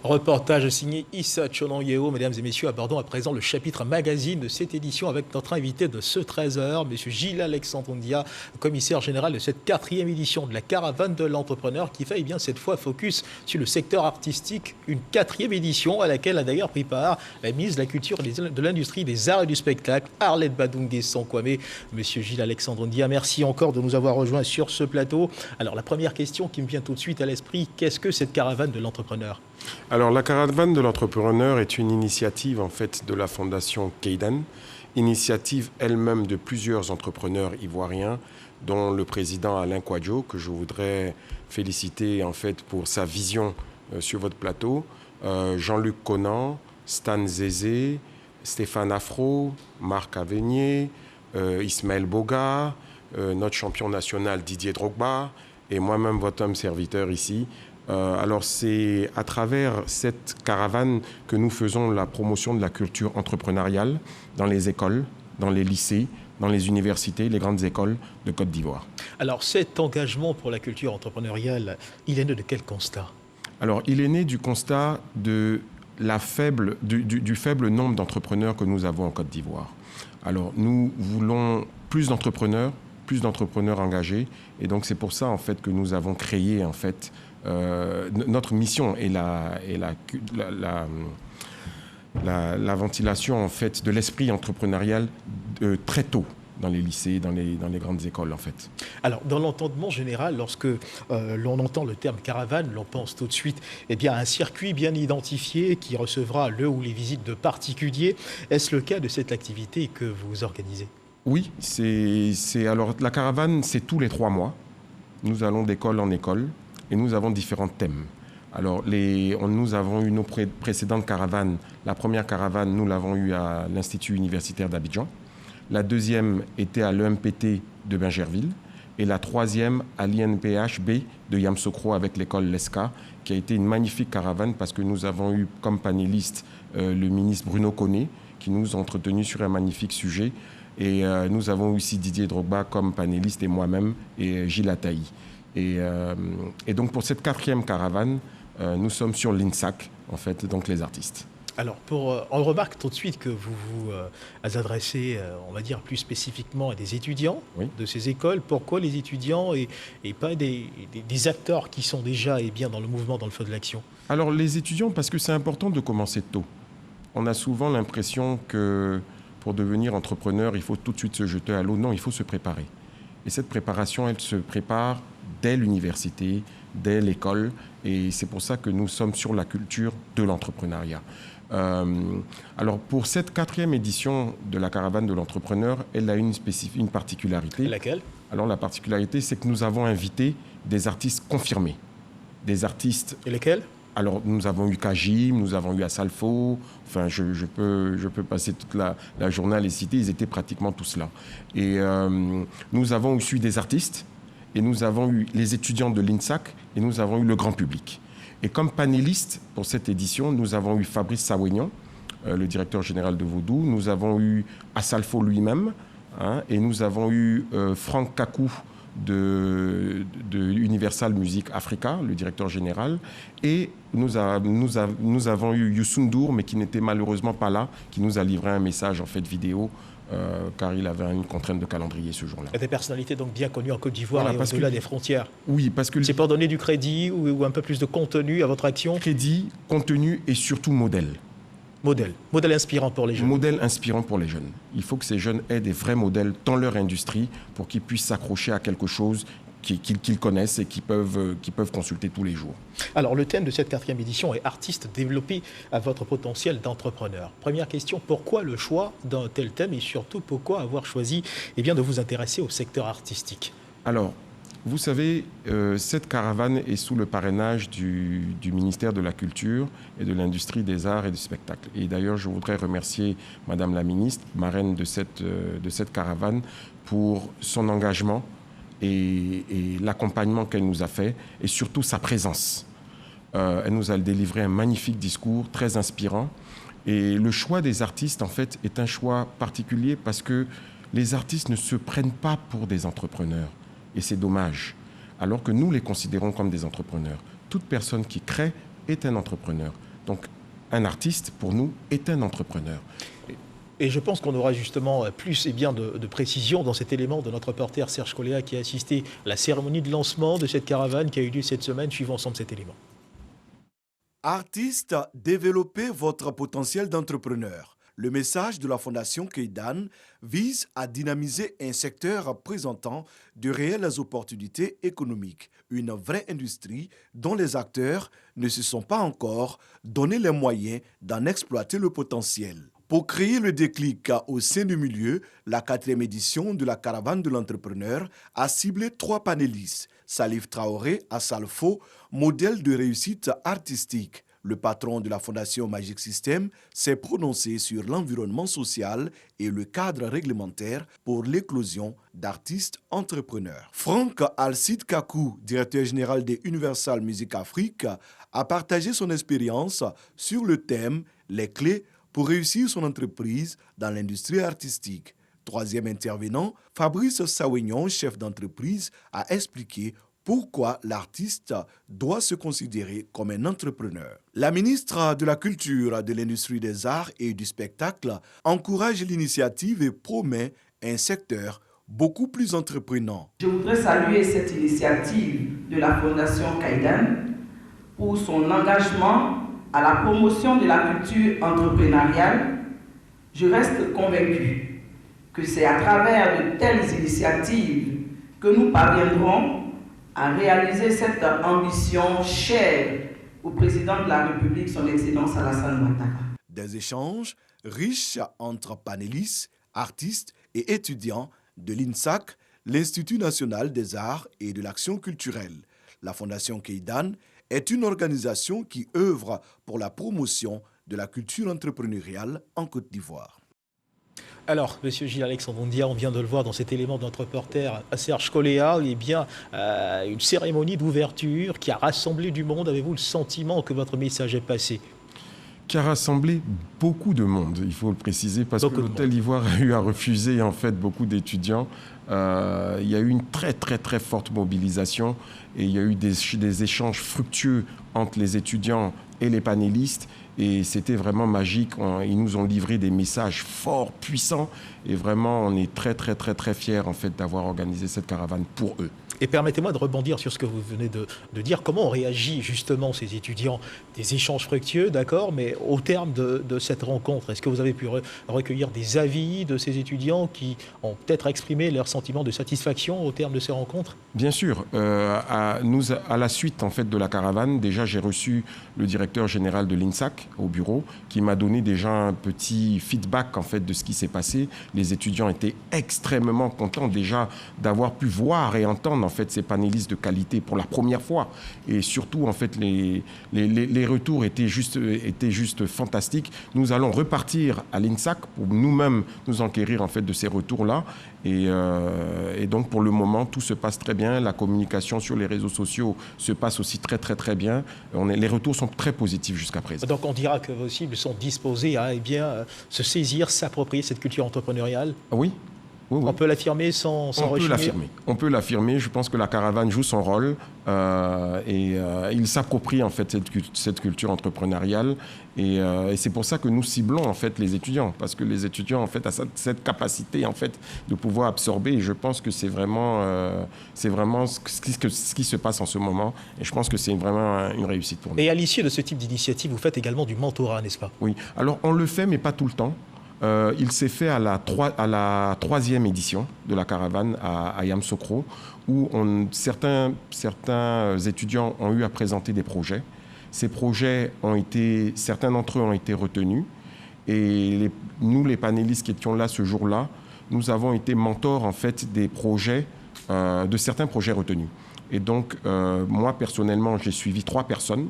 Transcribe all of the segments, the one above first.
Reportage signé Issa Chonang-Yeo. Mesdames et messieurs, abordons à présent le chapitre magazine de cette édition avec notre invité de ce 13h, M. Gilles Alexandre Ndia, commissaire général de cette 4e édition de la Caravane de l'entrepreneur qui fait cette fois focus sur le secteur artistique. Une 4e édition à laquelle a d'ailleurs pris part la ministre de la Culture et de l'Industrie, des Arts et du Spectacle, Arlette Badungue Sankwame. M. Gilles Alexandre Ndia, merci encore de nous avoir rejoints sur ce plateau. Alors la première question qui me vient tout de suite à l'esprit, qu'est-ce que cette Caravane de l'entrepreneur ? Alors, la Caravane de l'entrepreneur est une initiative en fait de la Fondation Kayden, initiative elle-même de plusieurs entrepreneurs ivoiriens, dont le président Alain Kouadio, que je voudrais féliciter en fait pour sa vision sur votre plateau, Jean-Luc Conan, Stan Zézé, Stéphane Afro, Marc Avenier, Ismaël Boga, notre champion national Didier Drogba et moi-même votre homme serviteur ici. Alors c'est à travers cette caravane que nous faisons la promotion de la culture entrepreneuriale dans les écoles, dans les lycées, dans les universités, les grandes écoles de Côte d'Ivoire. Alors cet engagement pour la culture entrepreneuriale, il est né de quel constat ? Alors il est né du constat de du faible nombre d'entrepreneurs que nous avons en Côte d'Ivoire. Alors nous voulons plus d'entrepreneurs engagés, et donc c'est pour ça en fait que nous avons créé en fait notre mission est la ventilation en fait de l'esprit entrepreneurial très tôt dans les lycées, dans les grandes écoles en fait. Alors dans l'entendement général, lorsque l'on entend le terme caravane, l'on pense tout de suite à un circuit bien identifié qui recevra le ou les visites de particuliers. Est-ce le cas de cette activité que vous organisez ? Oui, alors la caravane, c'est tous les 3 mois. Nous allons d'école en école et nous avons différents thèmes. Alors, nous avons eu nos précédentes caravanes. La première caravane, nous l'avons eue à l'Institut universitaire d'Abidjan. La deuxième était à l'EMPT de Bingerville. Et la troisième à l'INPHB de Yamoussoukro avec l'école LESCA, qui a été une magnifique caravane parce que nous avons eu comme panéliste le ministre Bruno Koné, qui nous a entretenus sur un magnifique sujet. Et nous avons aussi Didier Drogba comme panéliste et moi-même et Gilles Ataï. Et donc pour cette 4e caravane, nous sommes sur l'INSAC, en fait, donc les artistes. Alors, on remarque tout de suite que vous vous adressez, on va dire plus spécifiquement à des étudiants de ces écoles. Pourquoi les étudiants et pas des acteurs qui sont déjà dans le mouvement, dans le feu de l'action ? Alors les étudiants, parce que c'est important de commencer tôt. On a souvent l'impression que pour devenir entrepreneur, il faut tout de suite se jeter à l'eau. Non, il faut se préparer. Et cette préparation, elle se prépare dès l'université, dès l'école. Et c'est pour ça que nous sommes sur la culture de l'entrepreneuriat. Alors, pour cette 4e édition de la Caravane de l'entrepreneur, elle a une particularité. Laquelle ? Alors, la particularité, c'est que nous avons invité des artistes confirmés. Des artistes... Et lesquels ? Alors, nous avons eu Kajim, nous avons eu Assalfo, enfin, je peux passer toute la journée à les citer, ils étaient pratiquement tous là. Et nous avons aussi eu des artistes, et nous avons eu les étudiants de l'INSAC, et nous avons eu le grand public. Et comme panéliste pour cette édition, nous avons eu Fabrice Sawignon, le directeur général de Vodou, nous avons eu Assalfo lui-même, et nous avons eu Franck Kakou, de Universal Music Africa, le directeur général, et nous avons eu Youssou N'Dour, mais qui n'était malheureusement pas là, qui nous a livré un message en fait vidéo, car il avait une contrainte de calendrier ce jour-là. Et des personnalités donc bien connues en Côte d'Ivoire et au-delà des frontières. Oui, parce que... C'est pour donner du crédit ou un peu plus de contenu à votre action ? Crédit, contenu et surtout modèle. Modèle inspirant pour les jeunes. Modèle inspirant pour les jeunes. Il faut que ces jeunes aient des vrais modèles dans leur industrie pour qu'ils puissent s'accrocher à quelque chose qu'ils connaissent et qu'ils peuvent consulter tous les jours. Alors, le thème de cette 4e édition est « Artistes, développer à votre potentiel d'entrepreneur ». Première question, pourquoi le choix d'un tel thème et surtout pourquoi avoir choisi de vous intéresser au secteur artistique ? Alors, vous savez, cette caravane est sous le parrainage du ministère de la Culture et de l'Industrie des Arts et du Spectacle. Et d'ailleurs, je voudrais remercier Madame la ministre, marraine de cette caravane, pour son engagement et l'accompagnement qu'elle nous a fait, et surtout sa présence. Elle nous a délivré un magnifique discours, très inspirant. Et le choix des artistes, en fait, est un choix particulier parce que les artistes ne se prennent pas pour des entrepreneurs. Et c'est dommage, alors que nous les considérons comme des entrepreneurs. Toute personne qui crée est un entrepreneur. Donc, un artiste, pour nous, est un entrepreneur. Et je pense qu'on aura justement plus et bien de précision dans cet élément de notre reporter Serge Coléa qui a assisté à la cérémonie de lancement de cette caravane qui a eu lieu cette semaine. Suivons ensemble cet élément. Artistes, développez votre potentiel d'entrepreneur. Le message de la Fondation Keidan vise à dynamiser un secteur présentant de réelles opportunités économiques, une vraie industrie dont les acteurs ne se sont pas encore donné les moyens d'en exploiter le potentiel. Pour créer le déclic au sein du milieu, la 4e édition de la Caravane de l'entrepreneur a ciblé 3 panélistes. Salif Traoré à Salfo, modèle de réussite artistique. Le patron de la Fondation Magic System s'est prononcé sur l'environnement social et le cadre réglementaire pour l'éclosion d'artistes entrepreneurs. Franck Alcide Kakou, directeur général de Universal Music Afrique, a partagé son expérience sur le thème « Les clés pour réussir son entreprise dans l'industrie artistique ». 3e intervenant, Fabrice Sawignon, chef d'entreprise, a expliqué pourquoi l'artiste doit se considérer comme un entrepreneur. La ministre de la Culture, de l'Industrie des Arts et du Spectacle encourage l'initiative et promet un secteur beaucoup plus entreprenant. Je voudrais saluer cette initiative de la Fondation Keidan pour son engagement à la promotion de la culture entrepreneuriale. Je reste convaincu que c'est à travers de telles initiatives que nous parviendrons à réaliser cette ambition chère au président de la République, son Excellence Alassane Ouattara. Des échanges riches entre panélistes, artistes et étudiants de l'INSAC, l'Institut national des arts et de l'action culturelle. La Fondation Keidan est une organisation qui œuvre pour la promotion de la culture entrepreneuriale en Côte d'Ivoire. Alors, Monsieur Gilles-Alexandre Ondia, on vient de le voir dans cet élément de notre reporter Serge Coléa, eh bien, une cérémonie d'ouverture qui a rassemblé du monde. Avez-vous le sentiment que votre message est passé ? Qui a rassemblé beaucoup de monde, il faut le préciser, parce que l'Hôtel Ivoire a eu à refuser en fait beaucoup d'étudiants. Il y a eu une très très très forte mobilisation et il y a eu des échanges fructueux entre les étudiants et les panélistes. Et c'était vraiment magique. Ils nous ont livré des messages forts, puissants. Et vraiment, on est très, très, très, très fiers en fait, d'avoir organisé cette caravane pour eux. Et permettez-moi de rebondir sur ce que vous venez de dire. Comment ont réagi justement ces étudiants? Des échanges fructueux, d'accord, mais au terme de cette rencontre, est-ce que vous avez pu recueillir des avis de ces étudiants qui ont peut-être exprimé leur sentiment de satisfaction au terme de ces rencontres? Bien sûr. À la suite en fait, de la caravane, déjà j'ai reçu le directeur général de l'INSAC au bureau qui m'a donné déjà un petit feedback en fait, de ce qui s'est passé. Les étudiants étaient extrêmement contents déjà d'avoir pu voir et entendre en fait, ces panélistes de qualité pour la première fois. Et surtout, en fait, les retours étaient juste fantastiques. Nous allons repartir à l'INSAC pour nous-mêmes nous enquérir en fait, de ces retours-là. Et donc, pour le moment, tout se passe très bien. La communication sur les réseaux sociaux se passe aussi très, très, très bien. Les retours sont très positifs jusqu'à présent. Donc, on dira que vos cibles sont disposées à se saisir, s'approprier cette culture entrepreneuriale? Oui. Oui, oui. On peut l'affirmer sans rechigner. On peut l'affirmer. Je pense que la caravane joue son rôle et il s'approprie en fait cette culture entrepreneuriale et c'est pour ça que nous ciblons en fait les étudiants parce que les étudiants en fait ont cette capacité en fait de pouvoir absorber et je pense que c'est vraiment ce qui se passe en ce moment et je pense que c'est vraiment une réussite pour nous. Et à l'issue de ce type d'initiative, vous faites également du mentorat, n'est-ce pas? Oui. Alors on le fait mais pas tout le temps. Il s'est fait à la 3e édition de la caravane à Yamoussoukro, où certains étudiants ont eu à présenter des projets. Ces projets certains d'entre eux ont été retenus. Et nous, les panélistes qui étions là ce jour-là, nous avons été mentors en fait des projets, de certains projets retenus. Et donc, moi, personnellement, j'ai suivi 3 personnes.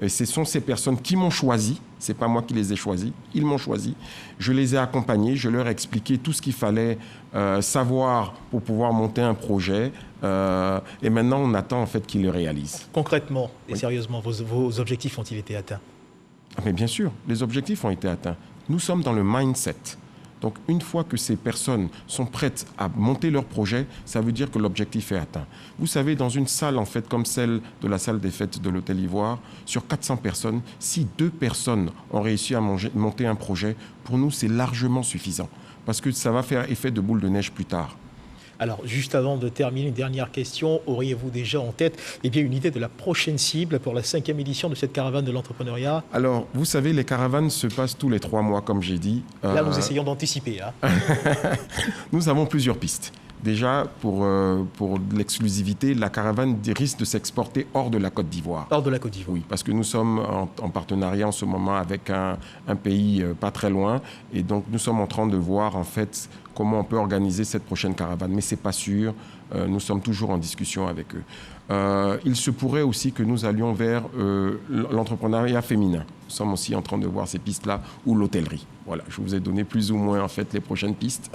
Et ce sont ces personnes qui m'ont choisi, ce n'est pas moi qui les ai choisis, ils m'ont choisi. Je les ai accompagnés, je leur ai expliqué tout ce qu'il fallait savoir pour pouvoir monter un projet. Et maintenant, on attend en fait qu'ils le réalisent. Concrètement et sérieusement, vos objectifs ont-ils été atteints? Mais bien sûr, les objectifs ont été atteints. Nous sommes dans le mindset Donc, une fois que ces personnes sont prêtes à monter leur projet, ça veut dire que l'objectif est atteint. Vous savez, dans une salle, en fait, comme celle de la salle des fêtes de l'Hôtel Ivoire, sur 400 personnes, si 2 personnes ont réussi à monter un projet, pour nous, c'est largement suffisant. Parce que ça va faire effet de boule de neige plus tard. Alors, juste avant de terminer, une dernière question. Auriez-vous déjà en tête une idée de la prochaine cible pour la 5e édition de cette caravane de l'entrepreneuriat? Alors, vous savez, les caravanes se passent tous les 3 mois, comme j'ai dit. Là, nous essayons d'anticiper. Nous avons plusieurs pistes. Déjà, pour l'exclusivité, la caravane risque de s'exporter hors de la Côte d'Ivoire. Hors de la Côte d'Ivoire. Oui, parce que nous sommes en partenariat en ce moment avec un pays pas très loin. Et donc, nous sommes en train de voir, en fait, comment on peut organiser cette prochaine caravane. Mais ce n'est pas sûr. Nous sommes toujours en discussion avec eux. Il se pourrait aussi que nous allions vers l'entrepreneuriat féminin. Nous sommes aussi en train de voir ces pistes-là, ou l'hôtellerie. Voilà, je vous ai donné plus ou moins, en fait, les prochaines pistes.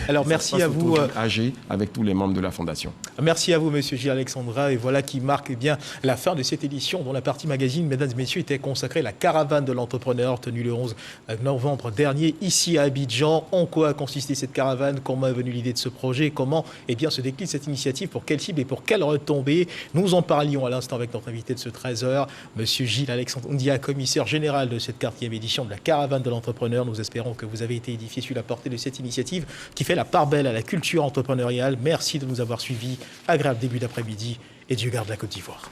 Alors, merci à vous. AG avec tous les membres de la Fondation. Merci à vous, Monsieur Gilles Alexandra. Et voilà qui marque la fin de cette édition dont la partie magazine, mesdames et messieurs, était consacrée à la caravane de l'entrepreneur tenue le 11 novembre dernier ici à Abidjan. En quoi a consisté cette caravane? Comment est venue l'idée de ce projet? Comment se décline cette initiative? Pour quelle cible et pour quelle retombée? Nous en parlions à l'instant avec notre invité de ce 13h, Monsieur Gilles Alexandre Ndia, commissaire général de cette 4e édition de la caravane de l'entrepreneur. Nous espérons que vous avez été édifié sur la portée de cette initiative qui fait la part belle à la culture entrepreneuriale. Merci de nous avoir suivis. Agréable début d'après-midi et Dieu garde la Côte d'Ivoire.